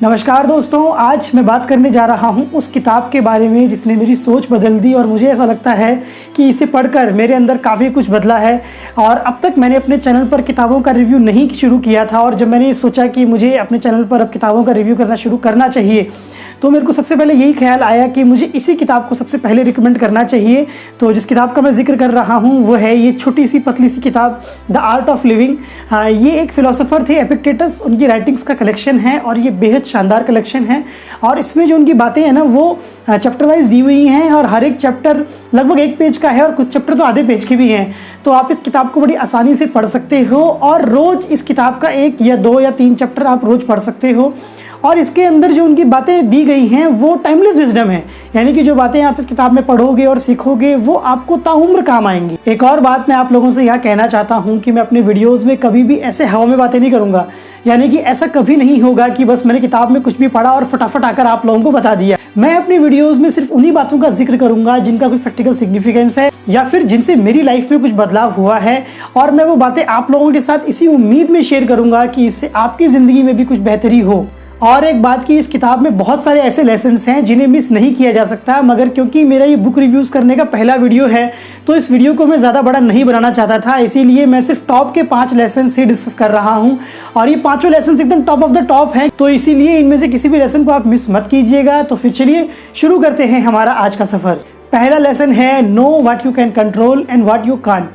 नमस्कार दोस्तों, आज मैं बात करने जा रहा हूं उस किताब के बारे में जिसने मेरी सोच बदल दी और मुझे ऐसा लगता है कि इसे पढ़कर मेरे अंदर काफ़ी कुछ बदला है। और अब तक मैंने अपने चैनल पर किताबों का रिव्यू नहीं शुरू किया था और जब मैंने सोचा कि मुझे अपने चैनल पर अब किताबों का रिव्यू करना शुरू करना चाहिए तो मेरे को सबसे पहले यही ख्याल आया कि मुझे इसी किताब को सबसे पहले रिकमेंड करना चाहिए। तो जिस किताब का मैं जिक्र कर रहा हूँ वो है ये छोटी सी पतली सी किताब द आर्ट ऑफ लिविंग। ये एक फ़िलोसोफर थे एपिक्टेटस, उनकी राइटिंग्स का कलेक्शन है और ये बेहद शानदार कलेक्शन है। और इसमें जो उनकी बातें हैं ना वो चैप्टर वाइज दी हुई हैं और हर एक चैप्टर लगभग 1 पेज का है और कुछ चैप्टर तो आधे पेज के भी हैं। तो आप इस किताब को बड़ी आसानी से पढ़ सकते हो और रोज़ इस किताब का 1 या 2 या 3 चैप्टर आप रोज़ पढ़ सकते हो। और इसके अंदर जो उनकी बातें दी गई हैं वो टाइमलेस विजडम है, यानी कि जो बातें आप इस किताब में पढ़ोगे और सीखोगे वो आपको ताउम्र काम आएंगी। एक और बात मैं आप लोगों से यह कहना चाहता हूँ कि मैं अपने वीडियोस में कभी भी ऐसे हवा में बातें नहीं करूँगा, यानी कि ऐसा कभी नहीं होगा कि बस मैंने किताब में कुछ भी पढ़ा और फटाफट आकर आप लोगों को बता दिया। मैं अपनी वीडियोज़ में सिर्फ उन्हीं बातों का जिक्र करूँगा जिनका कुछ प्रैक्टिकल सिग्निफिकेंस है या फिर जिनसे मेरी लाइफ में कुछ बदलाव हुआ है, और मैं वो बातें आप लोगों के साथ इसी उम्मीद में शेयर करूँगा कि इससे आपकी ज़िंदगी में भी कुछ बेहतरी हो। और एक बात कि इस किताब में बहुत सारे ऐसे लेसन्स हैं जिन्हें मिस नहीं किया जा सकता, मगर क्योंकि मेरा ये बुक रिव्यूज़ करने का पहला वीडियो है तो इस वीडियो को मैं ज़्यादा बड़ा नहीं बनाना चाहता था, इसीलिए मैं सिर्फ टॉप के 5 लेसन ही डिस्कस कर रहा हूँ। और ये 5 लेसन एकदम टॉप ऑफ द टॉप हैं, तो इसीलिए इनमें से किसी भी लेसन को आप मिस मत कीजिएगा। तो फिर चलिए शुरू करते हैं हमारा आज का सफ़र। पहला लेसन है know what you can control and what you can't,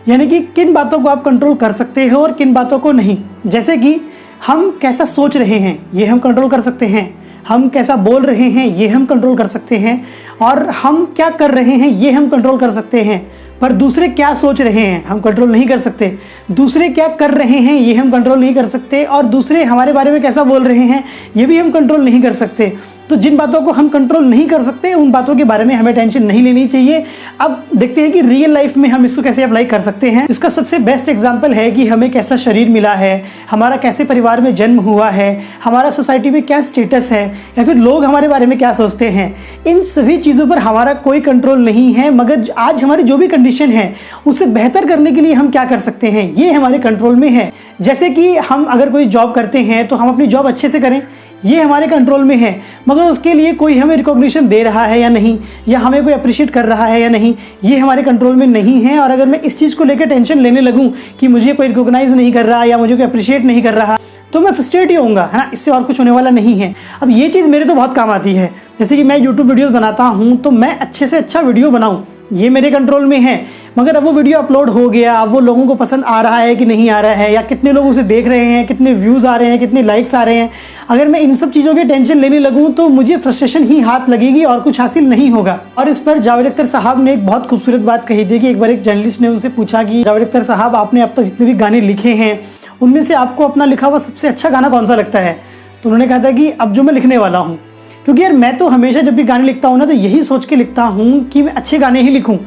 यानी कि किन बातों को आप कंट्रोल कर सकते हो और किन बातों को नहीं। जैसे कि हम कैसा सोच रहे हैं ये हम कंट्रोल कर सकते हैं, हम कैसा बोल रहे हैं ये हम कंट्रोल कर सकते हैं, और हम क्या कर रहे हैं ये हम कंट्रोल कर सकते हैं। पर दूसरे क्या सोच रहे हैं हम कंट्रोल नहीं कर सकते, दूसरे क्या कर रहे हैं ये हम कंट्रोल नहीं कर सकते, और दूसरे हमारे बारे में कैसा बोल रहे हैं ये भी हम कंट्रोल नहीं कर सकते। तो जिन बातों को हम कंट्रोल नहीं कर सकते उन बातों के बारे में हमें टेंशन नहीं लेनी चाहिए। अब देखते हैं कि रियल लाइफ में हम इसको कैसे अप्लाई कर सकते हैं। इसका सबसे बेस्ट एग्जांपल है कि हमें कैसा शरीर मिला है, हमारा कैसे परिवार में जन्म हुआ है, हमारा सोसाइटी में क्या स्टेटस है, या फिर लोग हमारे बारे में क्या सोचते हैं। इन सभी चीज़ों पर हमारा कोई कंट्रोल नहीं है, मगर आज हमारी जो भी कंडीशन है उसे बेहतर करने के लिए हम क्या कर सकते हैं ये हमारे कंट्रोल में है। जैसे कि हम अगर कोई जॉब करते हैं तो हम अपनी जॉब अच्छे से करें, ये हमारे कंट्रोल में है, मगर उसके लिए कोई हमें रिकॉग्निशन दे रहा है या नहीं, या हमें कोई अप्रिशिएट कर रहा है या नहीं, ये हमारे कंट्रोल में नहीं है। और अगर मैं इस चीज़ को लेकर टेंशन लेने लगूं कि मुझे कोई रिकॉग्नाइज नहीं कर रहा या मुझे कोई अप्रिशिएट नहीं कर रहा तो मैं फ्रस्ट्रेट ही होऊंगा, है ना। इससे और कुछ होने वाला नहीं है। अब ये चीज़ मेरे तो बहुत काम आती है, जैसे कि मैं यूट्यूब वीडियोज़ बनाता हूँ तो मैं अच्छे से अच्छा वीडियो बनाऊँ ये मेरे कंट्रोल में है। मगर अब वो वीडियो अपलोड हो गया, अब वो लोगों को पसंद आ रहा है कि नहीं आ रहा है, या कितने लोग उसे देख रहे हैं, कितने व्यूज़ आ रहे हैं, कितने लाइक्स आ रहे हैं, अगर मैं इन सब चीज़ों की टेंशन लेने लगूँ तो मुझे फ्रस्ट्रेशन ही हाथ लगेगी और कुछ हासिल नहीं होगा। और इस पर जावेद अख्तर साहब ने एक बहुत खूबसूरत बात कही थी कि एक बार एक जर्नलिस्ट ने उनसे पूछा कि जावेद अख्तर साहब, आपने अब तक जितने भी गाने लिखे हैं उनमें से आपको अपना लिखा हुआ सबसे अच्छा गाना कौन सा लगता है। तो उन्होंने कहा था कि अब जो मैं लिखने वाला हूँ, क्योंकि यार मैं तो हमेशा जब भी गाने लिखता हूँ ना तो यही सोच के लिखता हूँ कि मैं अच्छे गाने ही लिखूँ,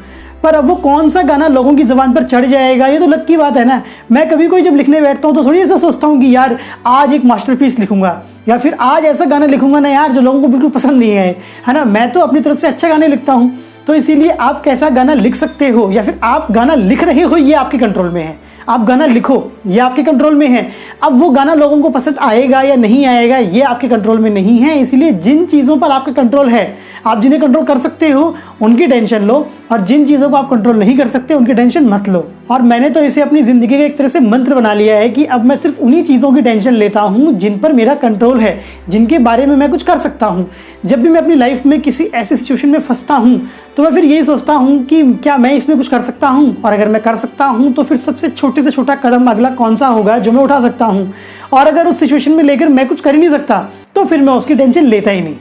पर अब वो कौन सा गाना लोगों की ज़बान पर चढ़ जाएगा ये तो लक की बात है ना। मैं कभी कोई जब लिखने बैठता हूँ तो थोड़ी ऐसा सोचता हूँ कि यार आज एक मास्टरपीस लिखूंगा या फिर आज ऐसा गाना लिखूंगा ना यार जो लोगों को बिल्कुल पसंद नहीं है ना। मैं तो अपनी तरफ से अच्छा गाने लिखता हूँ, तो इसीलिए आप कैसा गाना लिख सकते हो या फिर आप गाना लिख रहे हो ये आपके कंट्रोल में है। आप गाना लिखो ये आपके कंट्रोल में है। अब वो गाना लोगों को पसंद आएगा या नहीं आएगा ये आपके कंट्रोल में नहीं है। इसीलिए जिन चीज़ों पर आपका कंट्रोल है, आप जिन्हें कंट्रोल कर सकते हो उनकी टेंशन लो, और जिन चीज़ों को आप कंट्रोल नहीं कर सकते उनकी टेंशन मत लो। और मैंने तो इसे अपनी ज़िंदगी का एक तरह से मंत्र बना लिया है कि अब मैं सिर्फ उन्हीं चीज़ों की टेंशन लेता हूँ जिन पर मेरा कंट्रोल है, जिनके बारे में मैं कुछ कर सकता हूँ। जब भी मैं अपनी लाइफ में किसी ऐसी सिचुएशन में फंसता हूँ तो मैं फिर यही सोचता हूँ कि क्या मैं इसमें कुछ कर सकता हूँ, और अगर मैं कर सकता हूँ तो फिर सबसे छोटे से छोटा कदम अगला कौन सा होगा जो मैं उठा सकता हूँ। और अगर उस सिचुएशन में लेकर मैं कुछ कर ही नहीं सकता तो फिर मैं उसकी टेंशन लेता ही नहीं।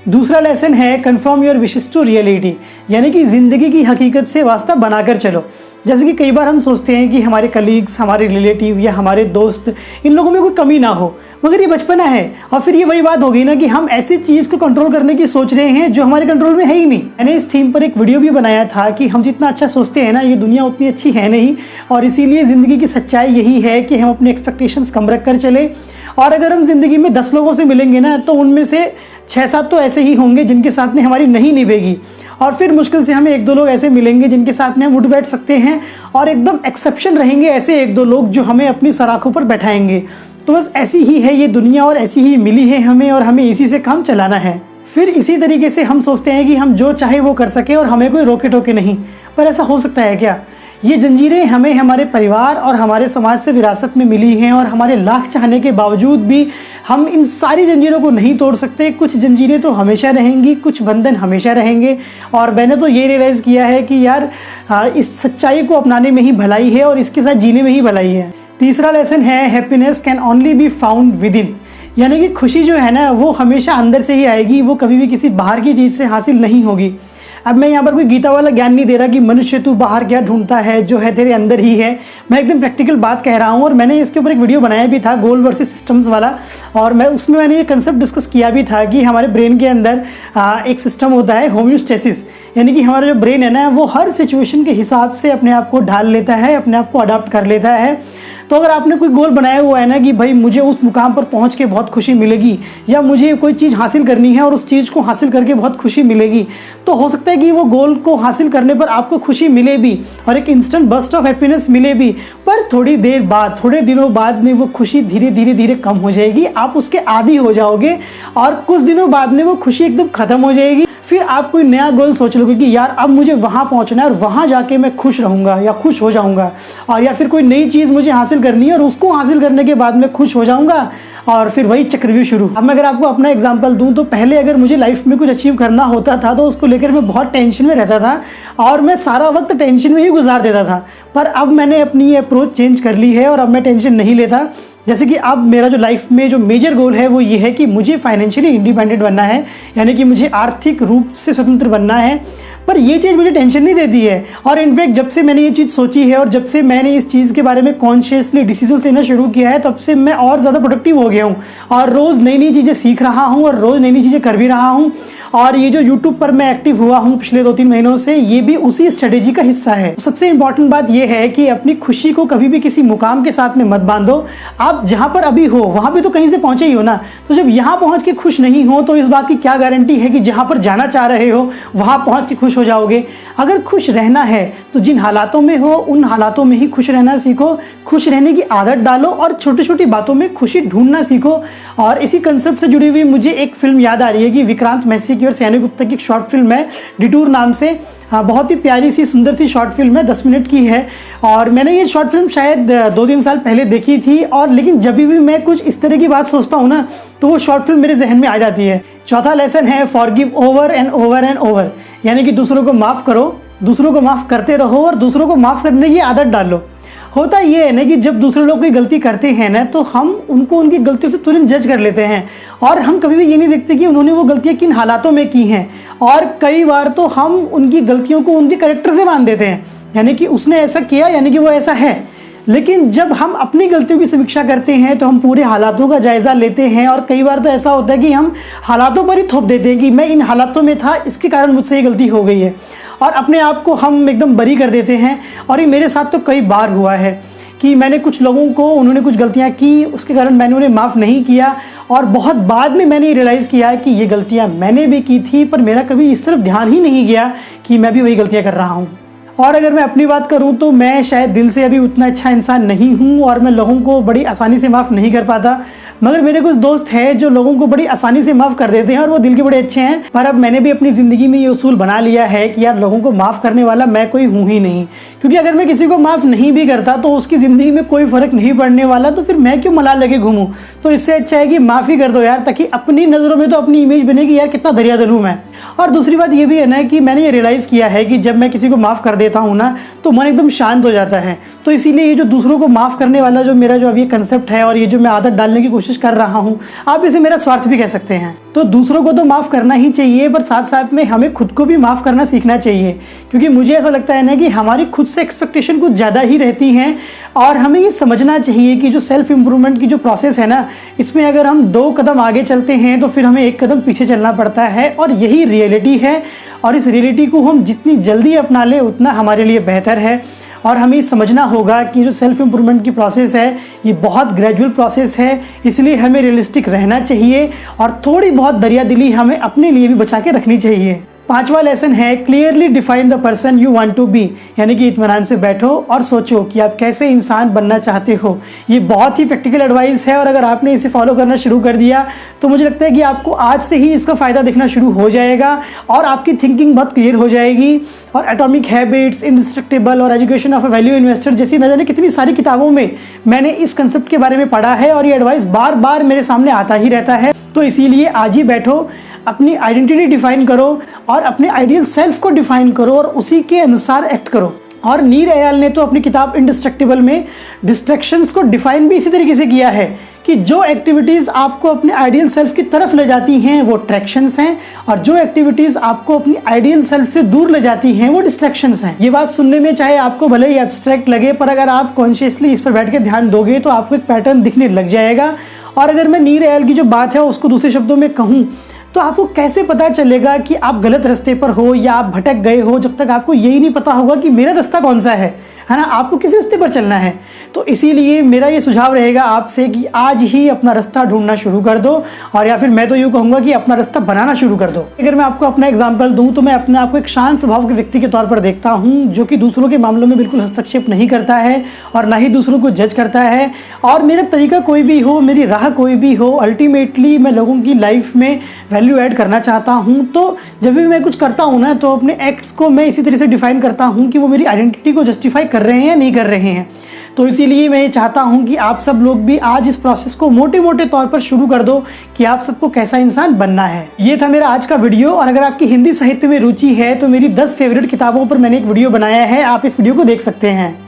दूसरा लेसन है confirm your wishes to reality, यानी कि ज़िंदगी की हकीकत से वास्ता बनाकर चलो। जैसे कि कई बार हम सोचते हैं कि हमारे कलीग्स, हमारे रिलेटिव या हमारे दोस्त, इन लोगों में कोई कमी ना हो, मगर ये बचपना है। और फिर ये वही बात हो गई ना कि हम ऐसी चीज़ को कंट्रोल करने की सोच रहे हैं जो हमारे कंट्रोल में है ही नहीं। मैंने इस थीम पर एक वीडियो भी बनाया था कि हम जितना अच्छा सोचते हैं ना ये दुनिया उतनी अच्छी है नहीं, और इसीलिए ज़िंदगी की सच्चाई यही है कि हम अपने एक्सपेक्टेशंस कम रख कर चले। और अगर हम ज़िंदगी में 10 लोगों से मिलेंगे ना तो उनमें से 6-7 तो ऐसे ही होंगे जिनके साथ में हमारी नहीं निभेगी, और फिर मुश्किल से हमें 1-2 लोग ऐसे मिलेंगे जिनके साथ में हम उठ बैठ सकते हैं, और एकदम एक्सेप्शन रहेंगे ऐसे 1-2 लोग जो हमें अपनी सराखों पर बैठाएंगे। तो बस ऐसी ही है ये दुनिया और ऐसी ही मिली है हमें और हमें इसी से काम चलाना है। फिर इसी तरीके से हम सोचते हैं कि हम जो चाहे वो कर सके और हमें कोई रोके टोके नहीं, पर ऐसा हो सकता है क्या? ये जंजीरें हमें हमारे परिवार और हमारे समाज से विरासत में मिली हैं और हमारे लाख चाहने के बावजूद भी हम इन सारी जंजीरों को नहीं तोड़ सकते। कुछ जंजीरें तो हमेशा रहेंगी, कुछ बंधन हमेशा रहेंगे। और मैंने तो ये रियलाइज़ किया है कि यार इस सच्चाई को अपनाने में ही भलाई है और इसके साथ जीने में ही भलाई है। तीसरा लेसन है, happiness can only be found with in. यानी कि खुशी जो है ना वो हमेशा अंदर से ही आएगी, वो कभी भी किसी बाहर की चीज़ से हासिल नहीं होगी। अब मैं यहाँ पर कोई गीता वाला ज्ञान नहीं दे रहा कि मनुष्य तू बाहर क्या ढूंढता है, जो है तेरे अंदर ही है। मैं एकदम प्रैक्टिकल बात कह रहा हूँ और मैंने इसके ऊपर एक वीडियो बनाया भी था, गोल वर्सेस सिस्टम्स वाला, और उसमें मैंने ये कंसेप्ट डिस्कस किया भी था कि हमारे ब्रेन के अंदर एक सिस्टम होता है होम्योस्टेसिस, यानी कि हमारा जो ब्रेन है ना वो हर सिचुएशन के हिसाब से अपने आप को ढाल लेता है, अपने आप को अडॉप्ट कर लेता है। तो अगर आपने कोई गोल बनाया हुआ है ना कि भाई मुझे उस मुकाम पर पहुंच के बहुत खुशी मिलेगी, या मुझे कोई चीज़ हासिल करनी है और उस चीज़ को हासिल करके बहुत खुशी मिलेगी, तो हो सकता है कि वो गोल को हासिल करने पर आपको खुशी मिले भी और एक इंस्टेंट बर्स्ट ऑफ हैप्पीनेस मिले भी, पर थोड़ी देर बाद, थोड़े दिनों बाद में वो खुशी धीरे धीरे धीरे कम हो जाएगी, आप उसके आदी हो जाओगे और कुछ दिनों बाद में वो खुशी एकदम ख़त्म हो जाएगी। फिर आप कोई नया गोल सोच लोगे कि यार अब मुझे वहाँ पहुँचना है और वहाँ जाके मैं खुश रहूँगा या खुश हो जाऊँगा, और या फिर कोई नई चीज़ मुझे हासिल करनी है और उसको हासिल करने के बाद मैं खुश हो जाऊँगा, और फिर वही चक्रव्यूह शुरू। अब मैं अगर आपको अपना एग्जांपल दूं तो पहले अगर मुझे लाइफ में कुछ अचीव करना होता था तो उसको लेकर मैं बहुत टेंशन में रहता था और मैं सारा वक्त टेंशन में ही गुजार देता था। पर अब मैंने अपनी ये अप्रोच चेंज कर ली है और अब मैं टेंशन नहीं लेता। जैसे कि अब मेरा जो लाइफ में जो मेजर गोल है वो ये है कि मुझे फाइनेंशियली इंडिपेंडेंट बनना है, यानी कि मुझे आर्थिक रूप से स्वतंत्र बनना है। पर ये चीज़ मुझे टेंशन नहीं देती है, और इनफैक्ट जब से मैंने ये चीज़ सोची है और जब से मैंने इस चीज़ के बारे में कॉन्शियसली डिसीजंस लेना शुरू किया है, तब से मैं और ज़्यादा प्रोडक्टिव हो गया हूँ और रोज़ नई नई चीज़ें सीख रहा हूँ और रोज़ नई नई चीज़ें कर भी रहा हूँ। और ये जो YouTube पर मैं एक्टिव हुआ हूँ पिछले 2-3 महीनों से, ये भी उसी स्ट्रेटेजी का हिस्सा है। सबसे इंपॉर्टेंट बात ये है कि अपनी खुशी को कभी भी किसी मुकाम के साथ में मत बांधो। आप जहाँ पर अभी हो वहाँ भी तो कहीं से पहुँचे ही हो ना, तो जब यहाँ पहुँच के खुश नहीं हो तो इस बात की क्या गारंटी है कि जहाँ पर जाना चाह रहे हो वहाँ पहुँच के खुश हो जाओगे। अगर खुश रहना है तो जिन हालातों में हो उन हालातों में ही खुश रहना सीखो, खुश रहने की आदत डालो और छोटी छोटी बातों में खुशी ढूंढना सीखो। और इसी कंसेप्ट से जुड़ी हुई मुझे एक फिल्म याद आ रही है कि विक्रांत मैसी की और सैनी गुप्ता की एक शॉर्ट फिल्म है डिटूर नाम से। बहुत ही प्यारी सी सुंदर सी शॉर्ट फिल्म है, 10 मिनट की है, और मैंने ये शॉर्ट फिल्म शायद 2-3 साल पहले देखी थी। और लेकिन जब भी मैं कुछ इस तरह की बात सोचता हूँ ना तो वो शॉर्ट फिल्म मेरे जहन में आ जाती है। चौथा लेसन है forgive over and over and over, यानी कि दूसरों को माफ़ करो, दूसरों को माफ़ करते रहो और दूसरों को माफ़ करने की आदत डालो। होता ये है ना कि जब दूसरे लोग कोई गलती करते हैं ना तो हम उनको उनकी गलतियों से तुरंत जज कर लेते हैं और हम कभी भी ये नहीं देखते कि उन्होंने वो गलतियाँ किन हालातों में की हैं। और कई बार तो हम उनकी गलतियों को उनके कैरेक्टर से मान देते हैं, यानी कि उसने ऐसा किया यानी कि वो ऐसा है। लेकिन जब हम अपनी गलतियों की समीक्षा करते हैं तो हम पूरे हालातों का जायज़ा लेते हैं, और कई बार तो ऐसा होता है कि हम हालातों पर ही थोप देते हैं कि मैं इन हालातों में था, इसके कारण मुझसे ये गलती हो गई है, और अपने आप को हम एकदम बरी कर देते हैं। और ये मेरे साथ तो कई बार हुआ है कि मैंने कुछ लोगों को, उन्होंने कुछ गलतियां की, उसके कारण मैंने उन्हें माफ़ नहीं किया, और बहुत बाद में मैंने रियलाइज़ किया कि ये गलतियां मैंने भी की थी, पर मेरा कभी इस तरफ ध्यान ही नहीं गया कि मैं भी वही गलतियां कर रहा हूँ। और अगर मैं अपनी बात करूं तो मैं शायद दिल से अभी उतना अच्छा इंसान नहीं हूं और मैं लोगों को बड़ी आसानी से माफ़ नहीं कर पाता, मगर मेरे कुछ दोस्त हैं जो लोगों को बड़ी आसानी से माफ़ कर देते हैं और वो दिल के बड़े अच्छे हैं। पर अब मैंने भी अपनी ज़िंदगी में ये उसूल बना लिया है कि यार लोगों को माफ़ करने वाला मैं कोई हूँ ही नहीं, क्योंकि अगर मैं किसी को माफ़ नहीं भी करता तो उसकी ज़िंदगी में कोई फ़र्क नहीं पड़ने वाला, तो फिर मैं क्यों मलाल लगे घूमूँ। तो इससे अच्छा है कि माफ़ी कर दो यार, ताकि अपनी नज़रों में तो अपनी इमेज बनेगी यार कितना दरियादिलू मैं। और दूसरी बात ये भी है ना कि मैंने ये रियलाइज़ किया है कि जब मैं किसी को माफ़ कर देता हूँ ना तो मन एकदम शांत हो जाता है। तो इसीलिए ये जो दूसरों को माफ़ करने वाला जो मेरा जो अभी कंसेप्ट है और ये जो मैं आदत डालने की कोशिश कर रहा हूँ, आप इसे मेरा स्वार्थ भी कह सकते हैं। तो दूसरों को तो माफ़ करना ही चाहिए, पर साथ साथ में हमें खुद को भी माफ़ करना सीखना चाहिए, क्योंकि मुझे ऐसा लगता है ना कि हमारी खुद से एक्सपेक्टेशन कुछ ज़्यादा ही रहती हैं। और हमें ये समझना चाहिए कि जो सेल्फ इम्प्रूवमेंट की जो प्रोसेस है ना, इसमें अगर हम 2 कदम आगे चलते हैं तो फिर हमें 1 कदम पीछे चलना पड़ता है, और यही रियलिटी है। और इस रियलिटी को हम जितनी जल्दी अपना लें उतना हमारे लिए बेहतर है। और हमें समझना होगा कि जो सेल्फ इम्प्रूवमेंट की प्रोसेस है ये बहुत ग्रेजुअल प्रोसेस है, इसलिए हमें रियलिस्टिक रहना चाहिए और थोड़ी बहुत दरियादिली हमें अपने लिए भी बचा के रखनी चाहिए। 5वां लेसन है clearly define the person you want to be, यानी कि इत्मीनान से बैठो और सोचो कि आप कैसे इंसान बनना चाहते हो। ये बहुत ही प्रैक्टिकल एडवाइस है और अगर आपने इसे फॉलो करना शुरू कर दिया तो मुझे लगता है कि आपको आज से ही इसका फ़ायदा दिखना शुरू हो जाएगा और आपकी थिंकिंग बहुत क्लियर हो जाएगी। और एटॉमिक हैबिट्स, इंडिस्ट्रक्टिबल और education of a value investor जैसी न जाने कितनी सारी किताबों में मैंने इस कंसेप्ट के बारे में पढ़ा है और ये एडवाइस बार बार मेरे सामने आता ही रहता है। तो इसीलिए आज ही बैठो, अपनी आइडेंटिटी डिफाइन करो और अपने आइडियल सेल्फ को डिफाइन करो और उसी के अनुसार एक्ट करो। और नीर एयाल ने तो अपनी किताब इंडिस्ट्रक्टिबल में डिस्ट्रैक्शंस को डिफाइन भी इसी तरीके से किया है कि जो एक्टिविटीज़ आपको अपने आइडियल सेल्फ की तरफ ले जाती हैं वो ट्रैक्शंस हैं और जो एक्टिविटीज़ आपको अपनी आइडियल सेल्फ से दूर ले जाती हैं वो डिस्ट्रैक्शंस हैं। ये बात सुनने में चाहे आपको भले ही एब्स्ट्रैक्ट लगे, पर अगर आप कॉन्शियसली इस पर बैठ के ध्यान दोगे तो आपको एक पैटर्न दिखने लग जाएगा। और अगर मैं नीर एयाल की जो बात है उसको दूसरे शब्दों में कहूँ तो आपको कैसे पता चलेगा कि आप गलत रास्ते पर हो या आप भटक गए हो, जब तक आपको यही नहीं पता होगा कि मेरा रास्ता कौन सा है ना, आपको किस रास्ते पर चलना है। तो इसीलिए मेरा ये सुझाव रहेगा आपसे कि आज ही अपना रास्ता ढूंढना शुरू कर दो, और या फिर मैं तो यूँ कहूँगा कि अपना रास्ता बनाना शुरू कर दो। अगर मैं आपको अपना एग्जांपल दूं तो मैं अपने आप को एक शांत स्वभाव के व्यक्ति के तौर पर देखता हूँ, जो कि दूसरों के मामलों में बिल्कुल हस्तक्षेप नहीं करता है और ना ही दूसरों को जज करता है। और मेरा तरीका कोई भी हो, मेरी राह कोई भी हो, अल्टीमेटली मैं लोगों की लाइफ में वैल्यू ऐड करना चाहता हूँ। तो जब भी मैं कुछ करता हूँ ना, तो अपने एक्ट्स को मैं इसी तरह से डिफाइन करता हूँ कि वो मेरी आइडेंटिटी को जस्टिफाई कर रहे हैं या नहीं कर रहे हैं। तो इसीलिए मैं ये चाहता हूँ कि आप सब लोग भी आज इस प्रोसेस को मोटे मोटे तौर पर शुरू कर दो कि आप सबको कैसा इंसान बनना है। ये था मेरा आज का वीडियो। और अगर आपकी हिंदी साहित्य में रुचि है तो मेरी 10 फेवरेट किताबों पर मैंने एक वीडियो बनाया है, आप इस वीडियो को देख सकते हैं।